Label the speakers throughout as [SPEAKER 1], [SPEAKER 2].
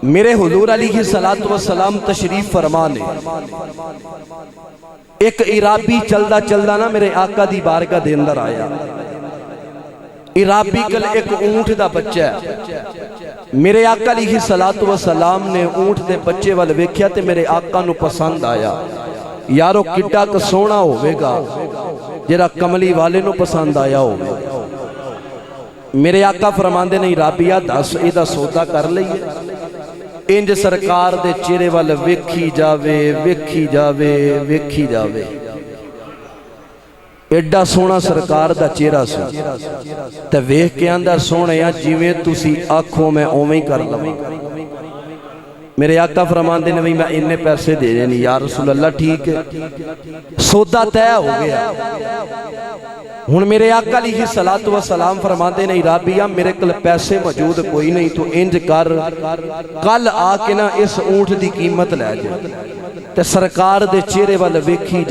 [SPEAKER 1] میرے حضور علیہ السلام تشریف فرما نے ایک عرابی چلدا چلدا نا میرے آقا دی بارگاہ دے اندر آیا۔ عرابی کل ایک اونٹ دا بچہ ہے۔ میرے آقا علیہ السلام نے اونٹ دے بچے وال ویکھیا تے میرے آقا نو پسند آیا۔ یارو کڈا ک سونا ہوے گا جڑا کملی والے نو پسند آیا ہو۔ میرے آقا فرماندے نے عرابیہ دس ایدہ سودا کر لئیے۔ انج سرکار دے چہرے وال ویکھی جاوے ویکھی جاوے ویکھی جاوے، ایڈا سونا سرکار دا چہرہ سی تے ویکھ کے اندر سونیا جیویں تسی آنکھوں میں اوویں کر لو۔ میرے آقا فرماندے نے میں اننے پیسے دے دینی۔ یا رسول اللہ ٹھیک ہے، سودا طے ہو گیا۔ ہن میرے آقا علیہ السلام فرماندے نے عرابیہ میرے کل پیسے موجود کوئی نہیں، تو انج کر کل آ کے نا اس اونٹ دی قیمت لے جائے تے سرکار دے چہرے وال ویکھی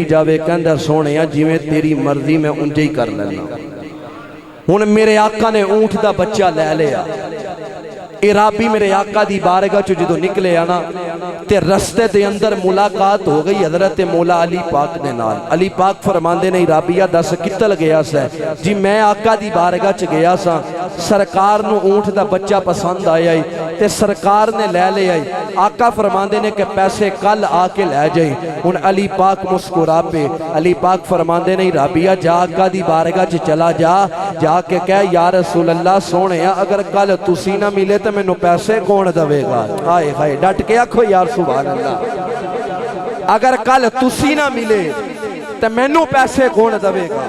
[SPEAKER 1] جاوے کہندا سونیا جویں تیری مرضی میں انجے ہی کر لینا۔ ہن میرے آقا نے اونٹ دا بچہ لے لیا۔ عرابی میرے آقا دی بارگاہ چو جدو نکلے آنا تے رستے دے اندر ملاقات ہو گئی حضرت مولا علی پاک دے نال۔ علی پاک فرماندے نے عرابیہ دس کتل گیا سا جی میں آقا دی بارگاہ چ گیا سا، سرکار نو اونٹ دا بچہ پسند آیا تے سرکار نے لے لے آئی۔ آقا فرماندے نے کہ پیسے کل آ کے لے جائیں۔ ان علی پاک مسکرا پہ علی پاک فرماندے نے عرابیہ جا آقا دی بارگاہ چ چلا جا کے کہہ یا رسول اللہ سونے اگر کل تسی نہ ملے تے مینوں پیسے کون دوے گا؟ آئے ہائے ڈٹ کے آکھو یا سبحان اللہ، اگر کل تسی نہ ملے تے مینوں پیسے کون دوے گا؟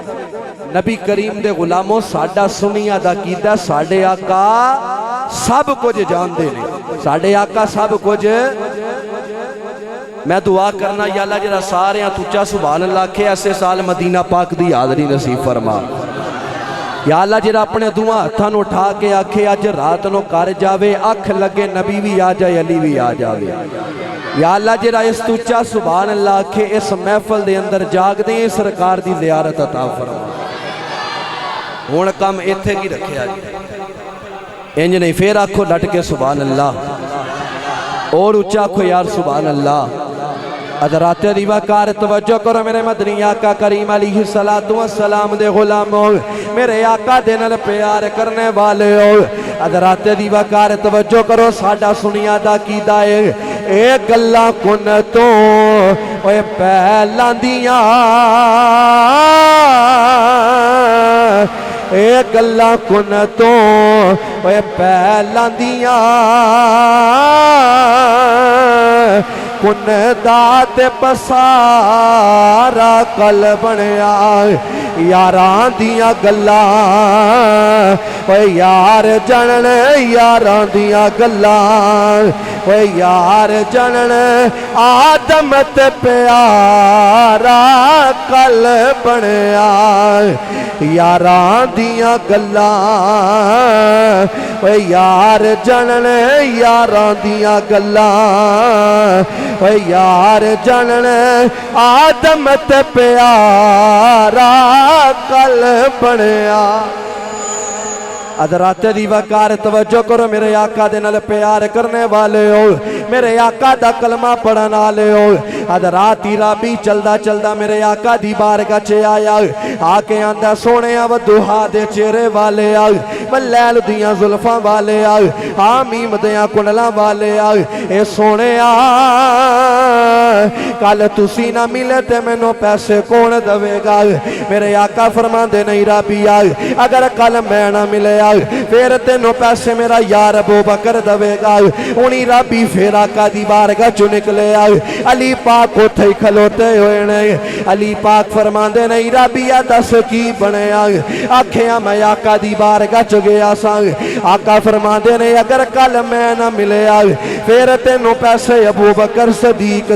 [SPEAKER 1] نبی کریم دے غلاموں ساڈا سنیا دا کیتا ساڈے آقا سب کچھ جان دے نے، ساڈے آقا سب کچھ۔ میں دعا کرنا یا اللہ جرا سارے ہیں تُچا سبحان اللہ کے ایسے سال مدینہ پاک دی حاضری نصیب فرما۔ یا اللہ جرا اپنے دعا ہتھاں نو اٹھا کے آکھے اج رات نو کر جاوے، اکھ لگے نبی بھی آ جائے علی بھی آ جاوے۔ یا اللہ جرا اس تُچا سبحان اللہ کے اس محفل دے اندر جاگ دیں سرکار دی زیارت عطا فرما۔ ہون کم ایتھے کی رکھے آجی انج نہیں پھر آکھو ڈٹ کے سبحان اللہ اور اچھا آکھو یار سبحان اللہ۔ حضرات دیوکار توجہ کرو میرے مدنی آقا کریم علیہ السلام دے غلاموں، میرے آقا دے نال پیار کرنے والے ہو۔ حضرات دیوکار توجہ کرو ساڈا سنیا دا کی دائے اے گلاں کن تو اے پہلاں دیاں، اے گلاں کن تو اے پہلاں دیاں، کن دات پسارا کل بنیا یاران دیاں گلاں، اے یار جنن یاران دیاں گلاں، اے یار جنن آدم تے پیارا کل بنیا یاران دیاں گلاں، اے یار جنن یاران دیاں گلاں، اے یار جنن آدم تے پیارا کل بنیا۔ حضرات دیوکار توجہ کرو میرے آقا دے نال پیار کرنے والے ہو، میرے آقا دا کلمہ پڑھن والے ہو۔ حضرات عرابی چلدا چلدا میرے آقا دی بارگاہ چ آیا، آ کے آندا سونیا ودوہا دے چہرے والے آ، لیل دیاں زلفاں والے آ، حامیم دیاں کنڈلاں والے آ، اے سونیا کل تسی نہ ملے تے مینوں پیسے کون دوے گا؟ میرے آقا فرماندے نے عرابیہ اگر کل میں نہ ملے پھر تینوں پیسے میرا یار ابو بکر دوے گا۔ انہی ربی پھر آقا دی بارگاہ چو نکلے آئے، علی پاک اتھے ہی کھلوتے ہوئے نے۔ علی پاک فرماندے نے عرابیہ دس کی بنے آئے، آکھیاں میں آقا دی بارگاہ چو گیا سانگ۔ آقا فرماندے نے اگر کل میں نہ ملے آئے پھر تینوں پیسے ابو بکر صدیق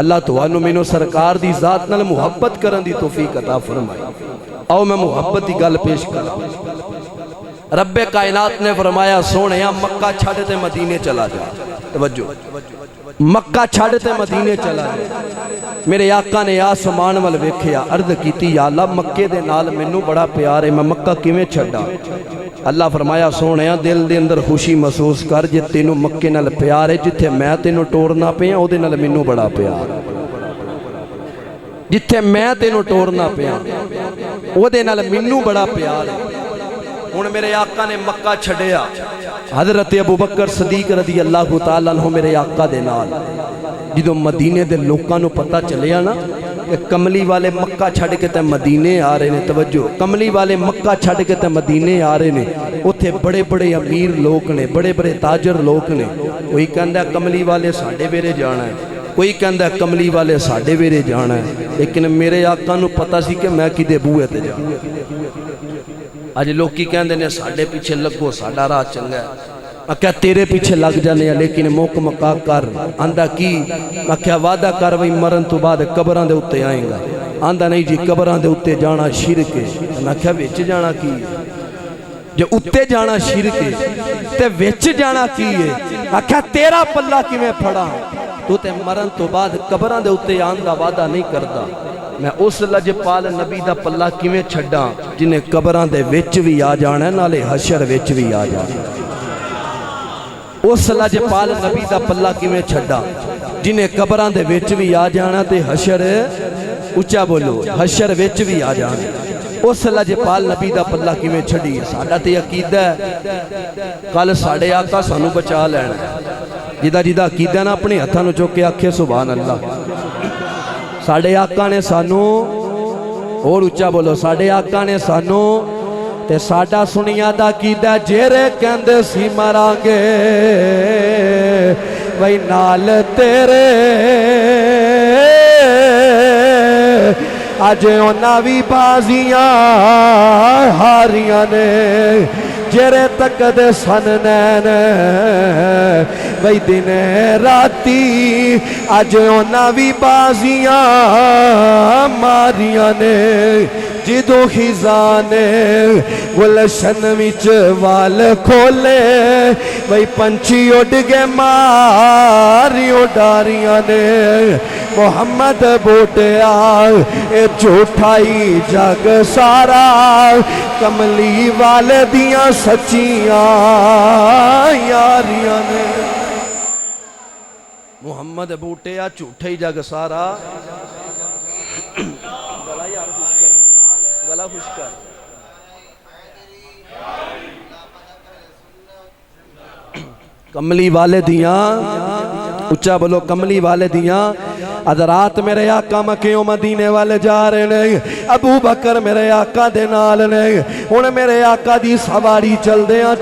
[SPEAKER 1] اللہ تانوں مینوں سرکار دی ذات نال محبت کرن دی توفیق عطا فرمائے. آؤ میں محبت دی گل پیش کراں. رب کائنات نے فرمایا سونیا مکہ چھڑ تے مدینے چلا جا. توجہ, مکہ چھڑ تے مدینے چلا جا. میرے آقا نے آسمان وال ویکھیا, عرض کیتی یا اللہ مکے دے نال مینوں بڑا پیار ہے, میں مکہ کیویں چھڈا. اللہ فرمایا سونیا دل دے اندر خوشی محسوس کر, جے تینوں مکے نال پیار ہے, جتھے میں تینوں ٹورنا پیا او دے نال مینوں بڑا پیار. جتھے میں تینوں ٹورنا پیا او دے نال مینوں بڑا پیار. ہن میرے آقا نے مکہ چھڈیا. حضرت ابو بکر صدیق رضی اللہ تعالیٰ عنہ میرے آقا دے نال جدوں مدینے دے لوکاں نوں پتہ چلیا نا کہ کملی والے مکہ چھڑ کے تے مدینے آ رہے نے. توجہ, کملی والے مکہ چھڑ کے تے مدینے آ رہے نے. اوتھے بڑے بڑے امیر لوگ نے, بڑے بڑے تاجر لوگ نے. کوئی کہندا کملی والے ساڈے ویرے جانا ہے, کوئی کہندا کملی والے ساڈے ویرے جانا ہے. لیکن میرے آقا نوں پتہ سی کہ میں کدے بوئے تے جانا. اج لوکی کہندے نے ساڈے پیچھے لگو, ساڈا راہ چنگا ہے. میں کہا تیرے پیچھے لگ جانے ہیں, لیکن موقع مکا کر. آندہ کی, میں کہا وعدہ کر وہی مرن تو بعد قبران دے اتے آئیں گا. آندہ نہیں جی قبران دے اتے جانا شرک ہے. میں کہا ویچ جانا کی جو اتے جانا شرک ہے تے ویچ جانا کی ہے. میں کہا تیرا پلہ کی میں پھڑا, تو تے مرن تو بعد قبران دے اتے آندہ وعدہ نہیں کردا. میں اس لجپال نبی دا پلہ کی میں چھڑا جنہیں قبران دے ویچ بھی آ جانا ہے, نالے حشر ویچ بھی آ جانا ہے. اس لجپال نبی دا پلہ کی میں چھڑا جنہیں قبران دے ویچ بھی آ جانا تے حشر, اچھا بولو, حشر ویچ بھی آ جانا. اس لجپال نبی دا پلہ کی میں چھڑی. ساڑھا تے عقیدہ ہے کل ساڑھے آقا سانو بچا لینا. جدہ جدہ عقیدہ نا اپنے ہتھانو چوکے آکھے سبحان اللہ. ساڑھے آقا نے سانو, اور اچھا بولو, ساڑھے آقا نے سانو تے ساڑھا سنیا دا کیدہ جیرے کہندے سی مرانگے وہی نال تیرے. آج اونا بھی بازیاں ہاریاں نے جیرے تک دے سن نین وہی دن راتی. آج اونا بھی بازیاں ماریاں نے جدو خزانے گلشن وچ وال کھولے وہی پنچھی اڑ گے ماریوں ڈاریاں نے. محمد بوٹیا اے جھوٹائی جگ سارا کملی والے دیاں سچیاں یاریاں نے. محمد بوٹیا جھوٹائی جگ سارا. گلا خوش کر. کملی والے دیاں, اچھا بولو, کملی والے دیاں. حضرات میرے آقا مکیوں مدینے والے جا رہے نے. ابو بکر میرے آقا دے نال نے. ہن میرے آقا دی سواری چل دیاں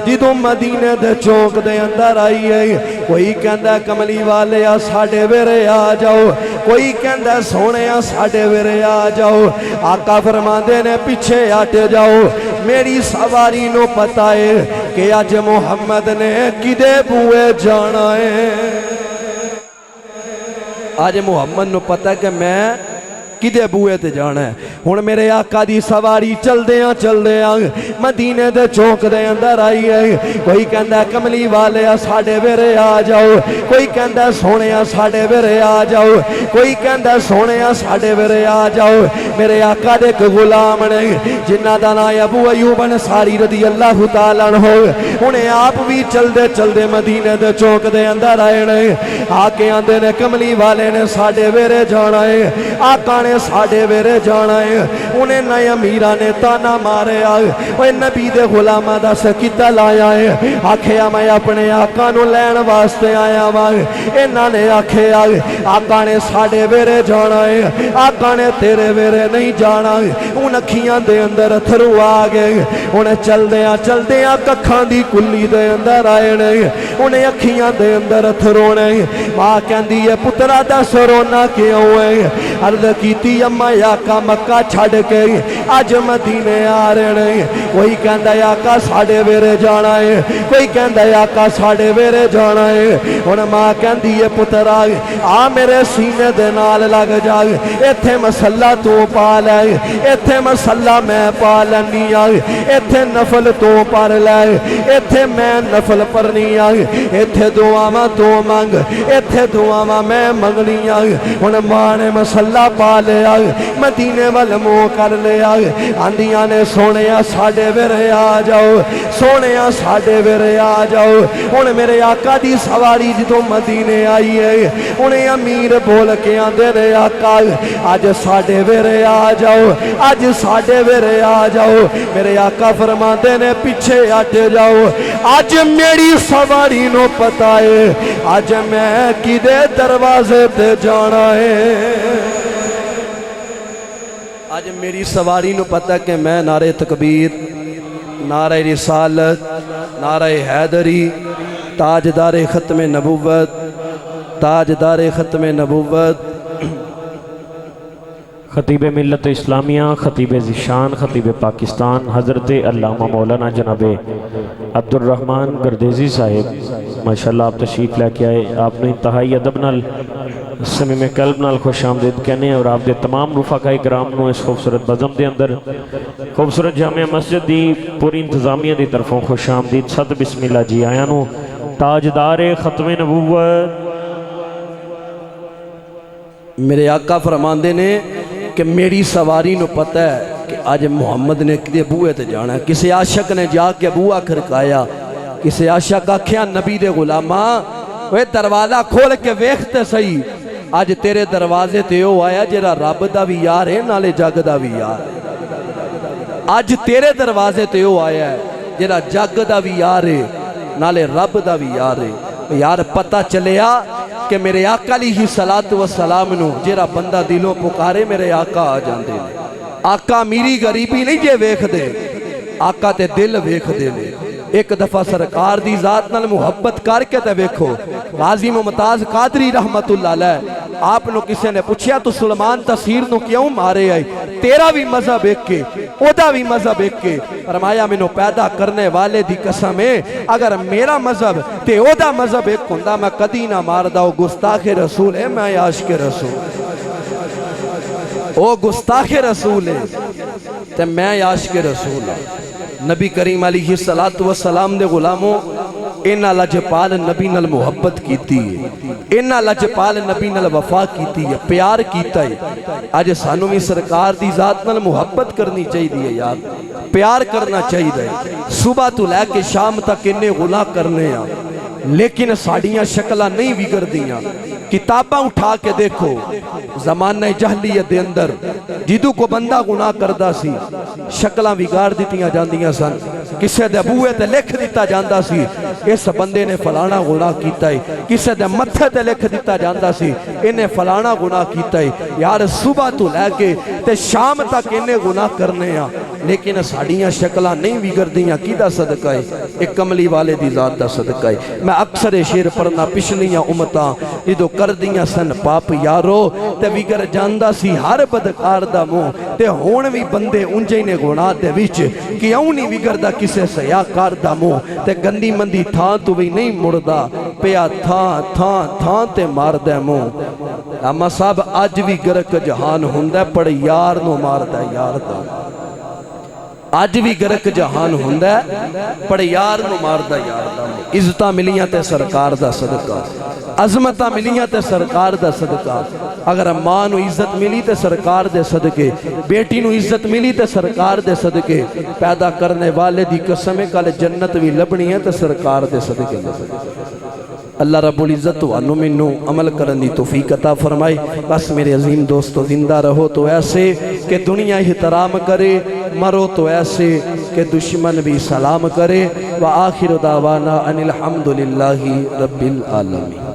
[SPEAKER 1] جدوں مدینے دے چوک دے اندر آئی ہے. کوئی کہندا کملی والے ساڈے ویرے آ جاؤ, کوئی کہندا سونے ساڈے ویرے آ جاؤ. آقا فرماندے نے پیچھے ہٹ جاؤ, میری سواری نو پتہ ہے کہ اج محمد نے کدے بوئے جانا ہے. آج محمد نو پتہ ہے کہ میں کدے بوئے تے جانا ہے. ہن میرے آقا دی سواری چل دیاں مدینے دے چوک دے اندر آئی ہے. کوئی کہندا کملی والے ساڈے ویرے آ جاؤ, کوئی کہندا سونے ساڈے ویرے آ جاؤ, کوئی کہندا سونے ساڈے ویرے آ جاؤ. میرے آقا دے ایک غلام نے جنہ دا نام ابو ایوب انصاری رضی اللہ تعالیٰ عنہ. انہیں آپ بھی چل دے مدینے دے چوک دے اندر آئے نے. آکے آندے نے کملی والے نے ساڈے ویرے جانا ہے, آقا نے ساڈے ویرے جانا ہے. انہیں نئے امیرہ نے تانا مارے آئے, وہ نبی دے غلامہ دا سکیتہ لایا ہے. آکھیا میں اپنے آقا نو لین واسطے آیا وائے. انہاں نے آکھیا آقا نے ساڈے ویرے جانا ہے, آقا نے تیرے ویرے نہیں جانا. ان اکھیاں دے اندر اتھرو آ گئے. انہیں چل دیاں ککھاں دی کلی دے اندر آئے نے. انہیں اکھیاں دے اندر اتھرو نے. ماں کہندی ہے پترا دس رونا کیوں ہے. عرض کی کیتی اما آقا مکہ چھڑ کے اج مدینے آ رہے ہیں کوئی کہندا آقا ساڈے ویرے جانا ہے کوئی کہندا آقا ساڈے ویرے جانا ہے ہن ماں کہندی ہے پتر آ میرے سینے دے نال لگ جا ایتھے مسلہ تو پا لے ایتھے مسلہ میں پا لینی آ ایتھے نفل تو پڑھ لے ایتھے میں نفل پڑھنی آ ایتھے دعاواں تو منگ ایتھے دعاواں میں منگنی آ ہن ماں نے مسلہ پا لیا مدینے وال منہ کر لیا آندیاں نے سونیا ساڈے ویرے آ جاؤ سونیا ساڈے ویرے آ جاؤ ہن میرے آقا دی سواری جدوں مدینے آئی ہے انہیں امیر بول کے آندے نے آقا اج ساڈے ویرے آ جاؤ اج ساڈے ویرے آ جاؤ میرے آقا فرماندے نے پیچھے ہٹ جاؤ اج میری سواری نو پتہ ہے اج میں کدے دروازے تے جانا ہے اج میری سواری نو پتہ کہ میں نعرہ تکبیر نعرہ رسالت نعرہ حیدری تاجدار ختم نبوت تاجدار ختم نبوت
[SPEAKER 2] خطیب ملت اسلامیہ خطیب ذیشان خطیب پاکستان حضرت علامہ مولانا جناب عبد الرحمن گردیزی صاحب ماشاءاللہ آپ تشریف لے کے آئے آپ نے انتہائی ادب نال صمیم قلب نال خوش آمدید کہنے اور آپ دے تمام رفقاء کرام نو اس خوبصورت بزم دے اندر خوبصورت جامع مسجد دی پوری انتظامیہ دی طرفوں خوش آمدید صد بسم اللہ جی آیا نو تاجدار ختم نبوت
[SPEAKER 1] میرے آقا فرماندے نے کہ میری سواری نو پتہ ہے کہ آج محمد نے کدے بوئے تے جانا ہے کسی عاشق نے جا کے بوہ کھڑکایا کسی عاشق آکھیا نبی دے غلامہ وہ دروازہ کھول کے ویکھتے صحیح آج تیرے دروازے تے او آیا جرا رب دا بھی یار ہے نالے جگ دا بھی یار ہے آج تیرے دروازے تے او آیا ہے جرا جگ دا بھی یار ہے نالے رب دا بھی یار ہے یار پتہ چلیا کہ میرے آقا علیہ السلام نو جیرا بندہ دلوں پکارے میرے آقا آ جاندے آقا میری غریبی نہیں جے ویکھ دے آقا تے دل ویکھ دے لے ایک دفعہ سرکار دی ذات نال محبت کر کے تے ویکھو غازی ممتاز قادری رحمت اللہ علیہ آپ نو کسی نے پوچھیا تو سلمان تسیر نو کیوں مارے آئی تیرا بھی مذہب ایک کے اودا بھی مذہب ایک کے فرمایا میں نو پیدا کرنے والے دی قسم ہے اگر میرا مذہب تے اودا مذہب ایک ہوندہ میں کدی نہ مار داؤ گستاخ رسول ہے میں عاشق رسول او گستاخ رسول ہے تے میں عاشق رسول ہے نبی کریم علیہ السلام دے غلاموں اینا لجپال نبی نال محبت کیتی ہے اینا لجپال نبی نال وفا کیتی ہے پیار کیتا ہے آج سانو بھی سرکار دی ذات نال محبت کرنی چاہی دی ہے یار پیار کرنا چاہی دی صبح تو لے کے شام تک انہیں گناہ کرنے ہیں لیکن ساڑیاں شکلہ نہیں بگڑ دیاں کتاباں اٹھا کے دیکھو زمانہ جہلیت دے اندر جدو کو بندہ گناہ کردہ سی شکلہ بگاڑ دیتیاں جاندیاں سن کسے دے بوئے تے لکھ دیتا جاندہ سی اس بندے نے فلانا گناہ کیتا ہے کسے دے متھے تے لکھ دیتا جاندہ سی انہیں فلانا گناہ کیتا ہے یار صبح تو لے کے تے شام تک انہیں گناہ کرنے ہیں لیکن ساڑیاں شکلہ نہیں بگڑ دیاں کی دا صدقہ ہے ایک کملی والے دی ذات دا صدقہ ہے میں اکثر شیر پڑھنا پچھلیاں امتاں جدو کر دیاں سن پاپ یارو تے بگڑ جاندہ سی ہر بدکار دا مو تے ہون بھی بندے انجے نے گناہ دے وچ کیوں نہیں بگڑ دا کسے سیاکار دا مو تے گندی مندی تھاں تو بھی نہیں مردہ پیا تھاں تے مار دے مو اما صاحب آج بھی گرک جہان ہوندہ پڑ یار نو مار دے یار دا آج بھی گرک جہان ہوندہ پڑ یار نو مار دا یار دا عزتہ ملیاں تے سرکار دا صدقہ عظمتہ ملیاں تے سرکار دا صدقہ اگر ماں نو عزت ملی تے سرکار دے صدقے بیٹی نو عزت ملی تے سرکار دے صدقے پیدا کرنے والے دی قسمیں کل جنت بھی لبنی ہے تے سرکار دے صدقے اللہ رب العزت وانو منو عمل کرن دی توفیق عطا فرمائے بس میرے عظیم دوستو زندہ رہو تو ایسے کہ دنیا احترام کرے مرو تو ایسے کہ دشمن بھی سلام کرے وآخر دعوانا ان الحمدللہ رب العالمین